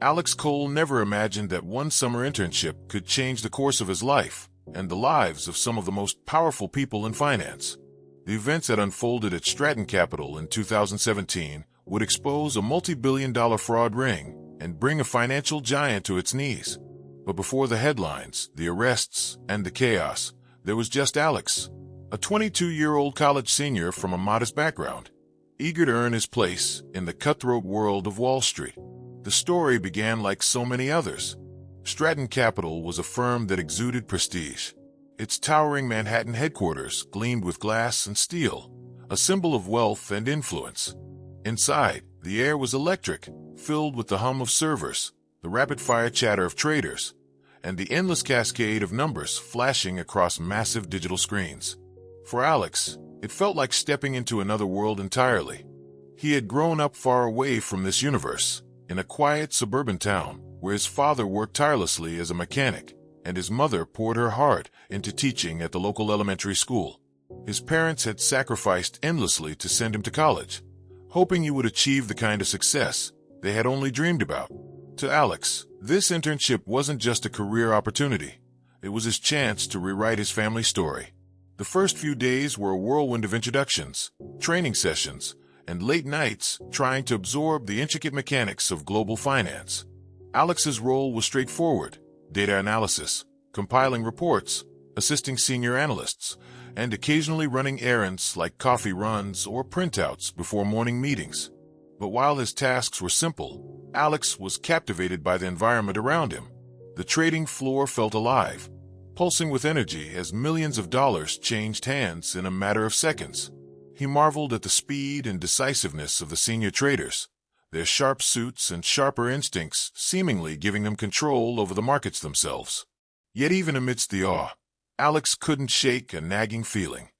Alex Cole never imagined that one summer internship could change the course of his life and the lives of some of the most powerful people in finance. The events that unfolded at Stratton Capital in 2017 would expose a multi-billion-dollar fraud ring and bring a financial giant to its knees. But before the headlines, the arrests, and the chaos, there was just Alex, a 22-year-old college senior from a modest background, eager to earn his place in the cutthroat world of Wall Street. The story began like so many others. Stratton Capital was a firm that exuded prestige. Its towering Manhattan headquarters gleamed with glass and steel, a symbol of wealth and influence. Inside, the air was electric, filled with the hum of servers, the rapid-fire chatter of traders, and the endless cascade of numbers flashing across massive digital screens. For Alex, it felt like stepping into another world entirely. He had grown up far away from this universe, in a quiet suburban town where his father worked tirelessly as a mechanic and his mother poured her heart into teaching at the local elementary school. His parents had sacrificed endlessly to send him to college, hoping he would achieve the kind of success they had only dreamed about. To Alex, this internship wasn't just a career opportunity. It was his chance to rewrite his family story. The first few days were a whirlwind of introductions, training sessions, and late nights trying to absorb the intricate mechanics of global finance. Alex's role was straightforward: data analysis, compiling reports, assisting senior analysts, and occasionally running errands like coffee runs or printouts before morning meetings. But while his tasks were simple, Alex was captivated by the environment around him. The trading floor felt alive, pulsing with energy as millions of dollars changed hands in a matter of seconds. He marveled at the speed and decisiveness of the senior traders, their sharp suits and sharper instincts seemingly giving them control over the markets themselves. Yet even amidst the awe, Alex couldn't shake a nagging feeling.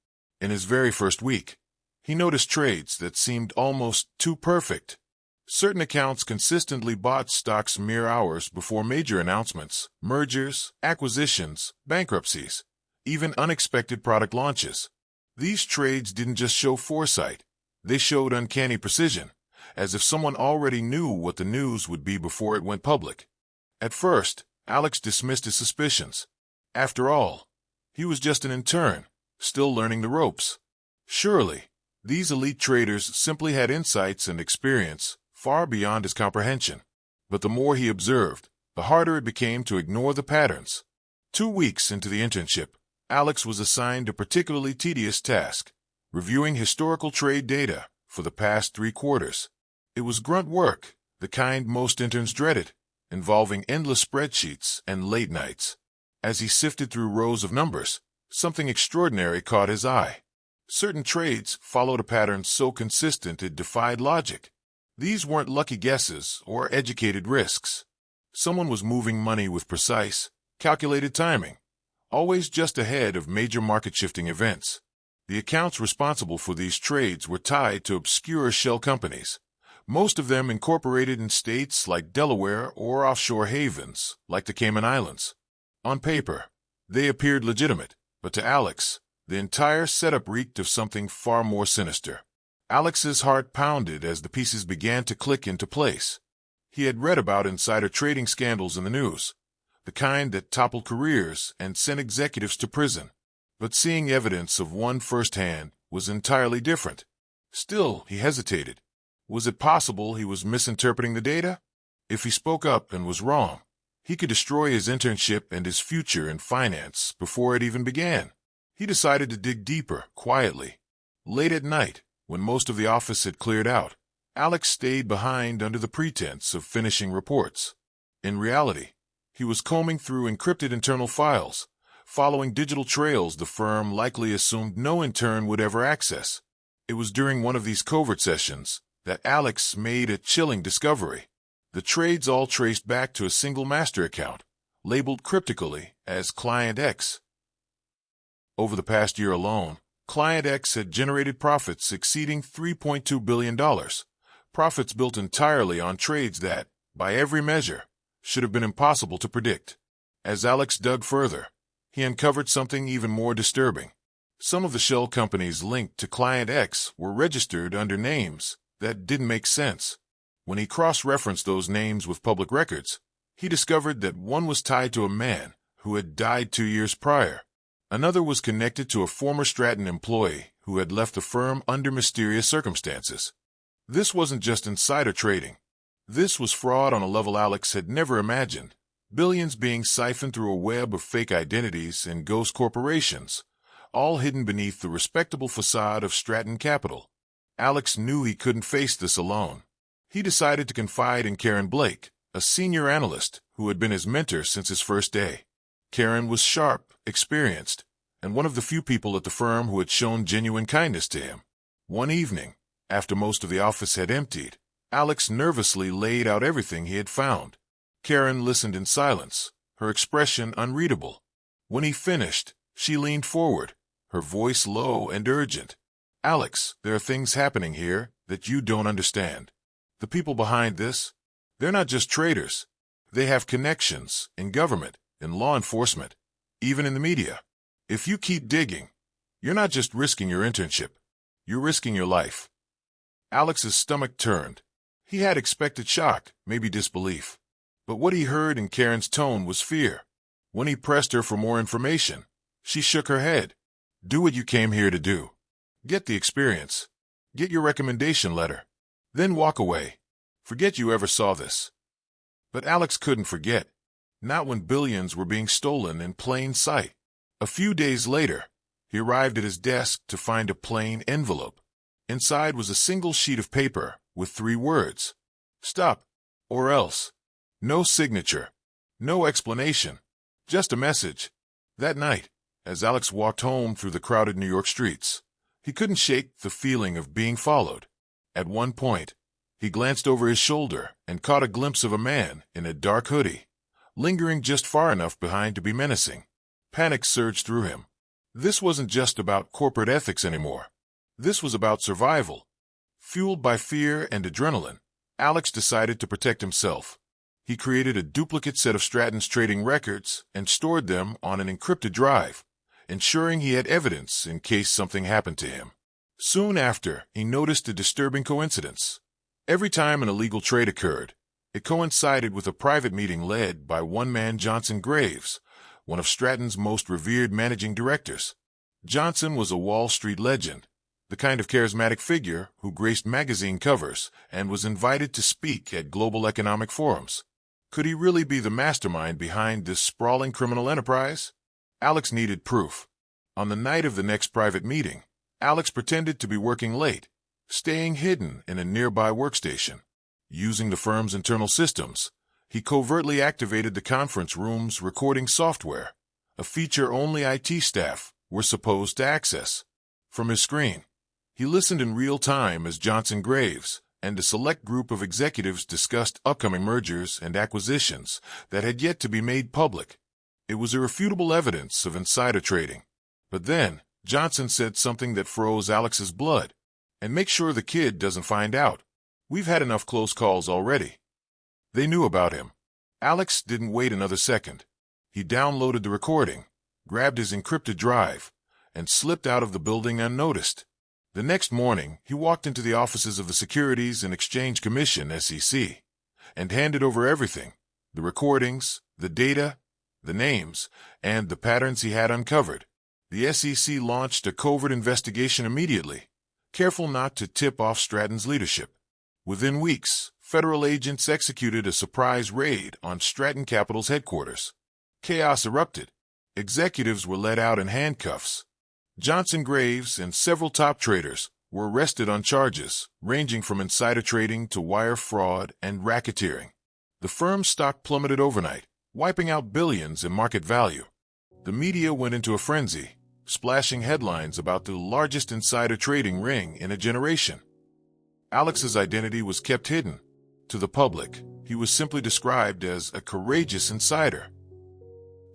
In his very first week, he noticed trades that seemed almost too perfect. Certain accounts consistently bought stocks mere hours before major announcements, mergers, acquisitions, bankruptcies, even unexpected product launches. These trades didn't just show foresight, they showed uncanny precision, as if someone already knew what the news would be before it went public. At first, Alex dismissed his suspicions. After all, he was just an intern, still learning the ropes. Surely, these elite traders simply had insights and experience far beyond his comprehension. But the more he observed, the harder it became to ignore the patterns. 2 weeks into the internship, Alex was assigned a particularly tedious task: reviewing historical trade data for the past 3 quarters. It was grunt work, the kind most interns dreaded, involving endless spreadsheets and late nights. As he sifted through rows of numbers, something extraordinary caught his eye. Certain trades followed a pattern so consistent it defied logic. These weren't lucky guesses or educated risks. Someone was moving money with precise, calculated timing, always just ahead of major market-shifting events. The accounts responsible for these trades were tied to obscure shell companies, most of them incorporated in states like Delaware or offshore havens like the Cayman Islands. On paper, they appeared legitimate, but to Alex, the entire setup reeked of something far more sinister. Alex's heart pounded as the pieces began to click into place. He had read about insider trading scandals in the news, the kind that toppled careers and sent executives to prison. But seeing evidence of one firsthand was entirely different. Still, he hesitated. Was it possible he was misinterpreting the data? If he spoke up and was wrong, he could destroy his internship and his future in finance before it even began. He decided to dig deeper, quietly. Late at night, when most of the office had cleared out, Alex stayed behind under the pretense of finishing reports. In reality, he was combing through encrypted internal files, following digital trails the firm likely assumed no intern would ever access. It was during one of these covert sessions that Alex made a chilling discovery. The trades all traced back to a single master account, labeled cryptically as Client X. Over the past year alone, Client X had generated profits exceeding $3.2 billion, profits built entirely on trades that, by every measure, should have been impossible to predict. As Alex dug further, he uncovered something even more disturbing. Some of the shell companies linked to Client X were registered under names that didn't make sense. When he cross-referenced those names with public records, he discovered that one was tied to a man who had died 2 years prior. Another was connected to a former Stratton employee who had left the firm under mysterious circumstances. This wasn't just insider trading. This was fraud on a level Alex had never imagined. Billions being siphoned through a web of fake identities and ghost corporations, all hidden beneath the respectable facade of Stratton Capital. Alex knew he couldn't face this alone. He decided to confide in Karen Blake, a senior analyst who had been his mentor since his first day. Karen was sharp, experienced, and one of the few people at the firm who had shown genuine kindness to him. One evening, after most of the office had emptied, Alex nervously laid out everything he had found. Karen listened in silence, her expression unreadable. When he finished, she leaned forward, her voice low and urgent. "Alex, there are things happening here that you don't understand. The people behind this, they're not just traders. They have connections in government, in law enforcement, even in the media. If you keep digging, you're not just risking your internship, you're risking your life." Alex's stomach turned. He had expected shock, maybe disbelief. But what he heard in Karen's tone was fear. When he pressed her for more information, she shook her head. "Do what you came here to do. Get the experience. Get your recommendation letter. Then walk away. Forget you ever saw this." But Alex couldn't forget. Not when billions were being stolen in plain sight. A few days later, he arrived at his desk to find a plain envelope. Inside was a single sheet of paper with 3 words. "Stop, or else." No signature. No explanation. Just a message. That night, as Alex walked home through the crowded New York streets, he couldn't shake the feeling of being followed. At one point, he glanced over his shoulder and caught a glimpse of a man in a dark hoodie, lingering just far enough behind to be menacing. Panic surged through him. This wasn't just about corporate ethics anymore. This was about survival. Fueled by fear and adrenaline, Alex decided to protect himself. He created a duplicate set of Stratton's trading records and stored them on an encrypted drive, ensuring he had evidence in case something happened to him. Soon after, he noticed a disturbing coincidence. Every time an illegal trade occurred, it coincided with a private meeting led by one man, Johnson Graves, one of Stratton's most revered managing directors. Johnson was a Wall Street legend, the kind of charismatic figure who graced magazine covers and was invited to speak at global economic forums. Could he really be the mastermind behind this sprawling criminal enterprise? Alex needed proof. On the night of the next private meeting, Alex pretended to be working late, staying hidden in a nearby workstation. Using the firm's internal systems, he covertly activated the conference room's recording software, a feature only IT staff were supposed to access. From his screen, he listened in real time as Johnson Graves and a select group of executives discussed upcoming mergers and acquisitions that had yet to be made public. It was irrefutable evidence of insider trading. But then, Johnson said something that froze Alex's blood. "And make sure the kid doesn't find out. We've had enough close calls already." They knew about him. Alex didn't wait another second. He downloaded the recording, grabbed his encrypted drive, and slipped out of the building unnoticed. The next morning, he walked into the offices of the Securities and Exchange Commission, SEC, and handed over everything: the recordings, the data, the names, and the patterns he had uncovered. The SEC launched a covert investigation immediately, careful not to tip off Stratton's leadership. Within weeks, federal agents executed a surprise raid on Stratton Capital's headquarters. Chaos erupted. Executives were let out in handcuffs. Johnson Graves and several top traders were arrested on charges ranging from insider trading to wire fraud and racketeering. The firm's stock plummeted overnight, wiping out billions in market value. The media went into a frenzy, splashing headlines about the largest insider trading ring in a generation. Alex's identity was kept hidden. To the public, he was simply described as a courageous insider.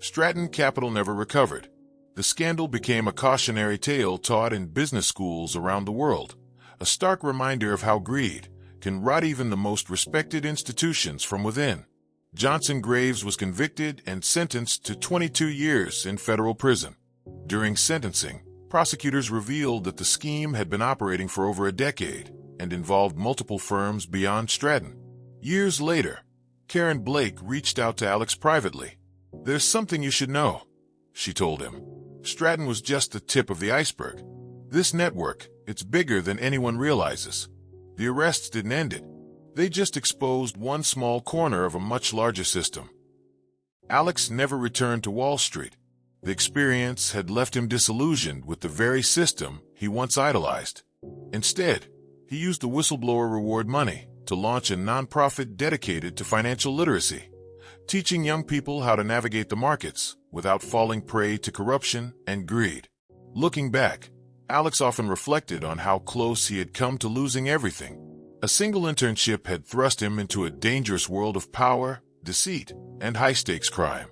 Stratton Capital never recovered. The scandal became a cautionary tale taught in business schools around the world, a stark reminder of how greed can rot even the most respected institutions from within. Johnson Graves was convicted and sentenced to 22 years in federal prison. During sentencing, prosecutors revealed that the scheme had been operating for over a decade and involved multiple firms beyond Stratton. Years later, Karen Blake reached out to Alex privately. "There's something you should know," she told him. "Stratton was just the tip of the iceberg. This network, it's bigger than anyone realizes. The arrests didn't end it. They just exposed one small corner of a much larger system." Alex never returned to Wall Street. The experience had left him disillusioned with the very system he once idolized. Instead, he used the whistleblower reward money to launch a nonprofit dedicated to financial literacy, teaching young people how to navigate the markets without falling prey to corruption and greed. Looking back, Alex often reflected on how close he had come to losing everything. A single internship had thrust him into a dangerous world of power, deceit, and high-stakes crime.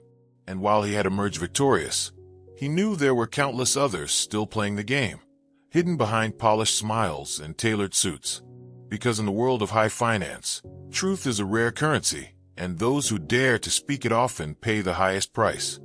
And while he had emerged victorious, he knew there were countless others still playing the game, hidden behind polished smiles and tailored suits. Because in the world of high finance, truth is a rare currency, and those who dare to speak it often pay the highest price.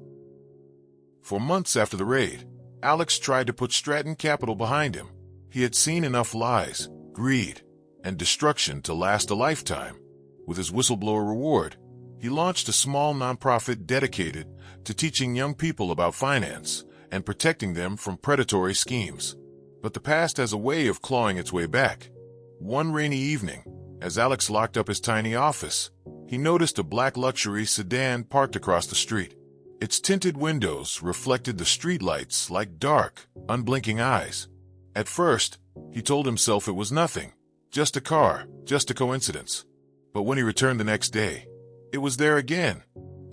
For months after the raid, Alex tried to put Stratton Capital behind him. He had seen enough lies, greed, and destruction to last a lifetime. With his whistleblower reward, he launched a small nonprofit dedicated to teaching young people about finance and protecting them from predatory schemes. But the past has a way of clawing its way back. One rainy evening, as Alex locked up his tiny office, he noticed a black luxury sedan parked across the street. Its tinted windows reflected the streetlights like dark, unblinking eyes. At first, he told himself it was nothing, just a car, just a coincidence. But when he returned the next day, it was there again,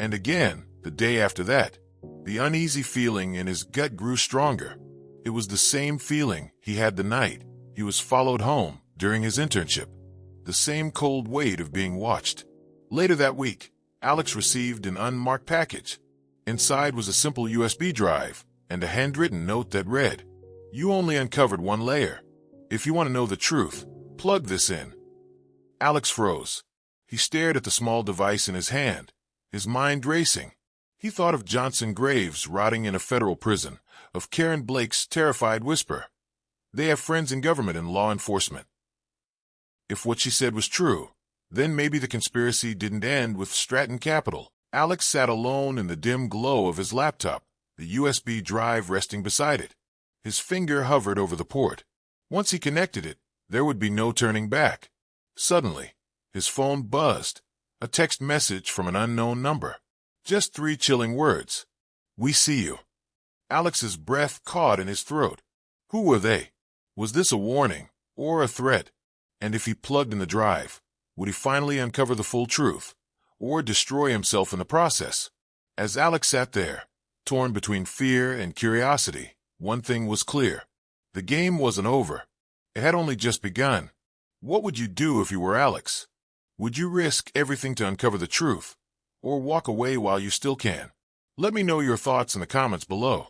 and again the day after that. The uneasy feeling in his gut grew stronger. It was the same feeling he had the night he was followed home during his internship. The same cold weight of being watched. Later that week, Alex received an unmarked package. Inside was a simple USB drive and a handwritten note that read, "You only uncovered one layer. If you want to know the truth, plug this in." Alex froze. He stared at the small device in his hand, his mind racing. He thought of Johnson Graves rotting in a federal prison, of Karen Blake's terrified whisper, "They have friends in government and law enforcement." If what she said was true, then maybe the conspiracy didn't end with Stratton Capital. Alex sat alone in the dim glow of his laptop, the USB drive resting beside it. His finger hovered over the port. Once he connected it, there would be no turning back. Suddenly, his phone buzzed, a text message from an unknown number. Just 3 chilling words. "We see you." Alex's breath caught in his throat. Who were they? Was this a warning or a threat? And if he plugged in the drive, would he finally uncover the full truth, or destroy himself in the process? As Alex sat there, torn between fear and curiosity, one thing was clear. The game wasn't over. It had only just begun. What would you do if you were Alex? Would you risk everything to uncover the truth, or walk away while you still can? Let me know your thoughts in the comments below.